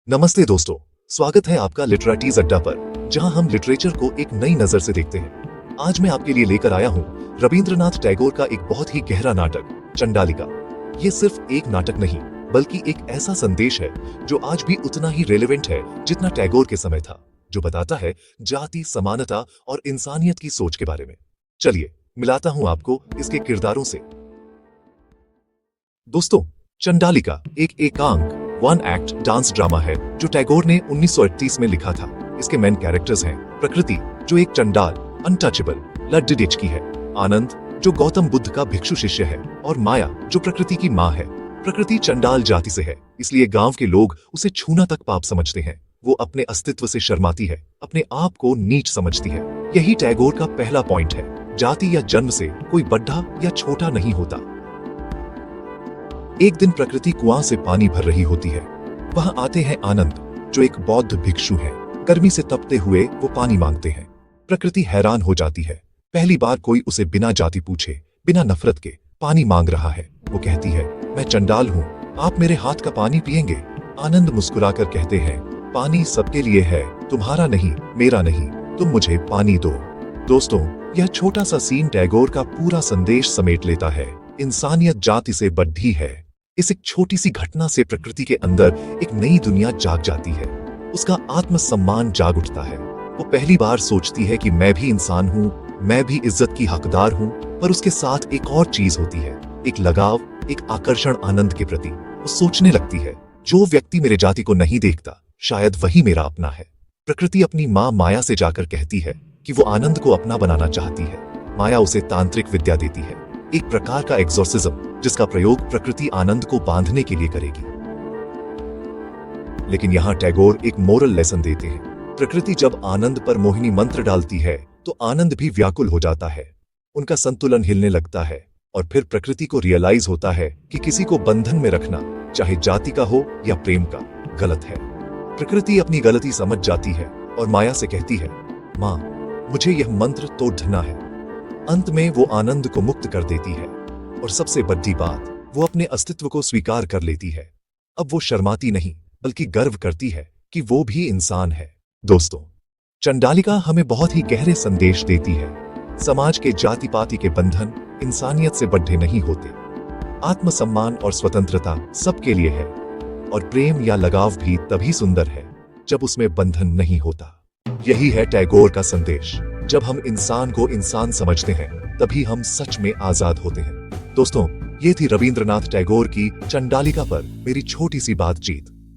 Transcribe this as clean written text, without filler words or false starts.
नमस्ते दोस्तों, स्वागत है आपका लिटरेचर अड्डा पर, जहां हम लिटरेचर को एक नई नजर से देखते हैं। आज मैं आपके लिए लेकर आया हूं रविंद्रनाथ टैगोर का एक बहुत ही गहरा नाटक, चंडालिका। ये सिर्फ एक नाटक नहीं, बल्कि एक ऐसा संदेश है जो आज भी उतना ही रेलेवेंट है जितना टैगोर के समय था, जो बताता है जाति, समानता और इंसानियत की सोच के बारे में। चलिए मिलाता हूं आपको इसके किरदारों से। दोस्तों, चंडालिका एक एकांक वन एक्ट डांस ड्रामा है जो टैगोर ने 1938 में लिखा था। इसके मेन कैरेक्टर्स हैं प्रकृति, जो एक चंडाल अनटचेबल लड्डू की है, आनंद जो गौतम बुद्ध का भिक्षु शिष्य है, और माया जो प्रकृति की माँ है। प्रकृति चंडाल जाति से है, इसलिए गांव के लोग उसे छूना तक पाप समझते हैं। वो अपने अस्तित्व से शर्माती है, अपने आप को नीच समझती है। यही टैगोर का पहला पॉइंट है। जाति या जन्म से कोई बड़ा या छोटा नहीं होता। एक दिन प्रकृति कुआं से पानी भर रही होती है। वहां आते हैं आनंद, जो एक बौद्ध भिक्षु है। गर्मी से तपते हुए वो पानी मांगते हैं। प्रकृति हैरान हो जाती है। पहली बार कोई उसे बिना जाति पूछे, बिना नफरत के पानी मांग रहा है। वो कहती है, मैं चंडाल हूँ, आप मेरे हाथ का पानी पिएंगे? आनंद मुस्कुराकर कहते हैं, पानी सबके लिए है, तुम्हारा नहीं, मेरा नहीं, तुम मुझे पानी दो। दोस्तों, यह छोटा सा सीन टैगोर का पूरा संदेश समेट लेता है। इंसानियत जाति से बढ़ी है। इस एक छोटी सी घटना से प्रकृति के अंदर एक नई दुनिया जाग जाती है। उसका आत्मसम्मान जाग उठता है। वो पहली बार सोचती है कि मैं भी इंसान हूँ, मैं भी इज्जत की हकदार हूँ। पर उसके साथ एक और चीज होती है, एक लगाव, एक आकर्षण आनंद के प्रति। वो सोचने लगती है, जो व्यक्ति मेरे जाति को नहीं देखता, शायद वही मेरा अपना है। प्रकृति अपनी माँ माया से जाकर कहती है कि वो आनंद को अपना बनाना चाहती है। माया उसे तांत्रिक विद्या देती है, एक प्रकार का एक्सोर्सिज्म, जिसका प्रयोग प्रकृति आनंद को बांधने के लिए करेगी। लेकिन यहां टैगोर एक मोरल लेसन देते हैं। प्रकृति जब आनंद पर मोहिनी मंत्र डालती है तो आनंद भी व्याकुल हो जाता है। उनका संतुलन हिलने लगता है और फिर प्रकृति को रियलाइज होता है कि किसी को बंधन में रखना, चाहे जाति का हो या प्रेम का, गलत है। प्रकृति अपनी गलती समझ जाती है और माया से कहती है, माँ, मुझे यह मंत्र तोड़ना है। अंत में वो आनंद को मुक्त कर देती है और सबसे बड़ी बात, वो अपने अस्तित्व को स्वीकार कर लेती है। अब वो शर्माती नहीं, बल्कि गर्व करती है कि वो भी इंसान है। दोस्तों, चंडालिका हमें बहुत ही गहरे संदेश देती है। समाज के जाति पाति के बंधन इंसानियत से बढ़े नहीं होते। आत्मसम्मान और स्वतंत्रता सबके लिए है, और प्रेम या लगाव भी तभी सुंदर है जब उसमें बंधन नहीं होता। यही है टैगोर का संदेश। जब हम इंसान को इंसान समझते हैं, तभी हम सच में आजाद होते हैं। दोस्तों, ये थी रविंद्रनाथ टैगोर की चंडालिका पर मेरी छोटी सी बातचीत।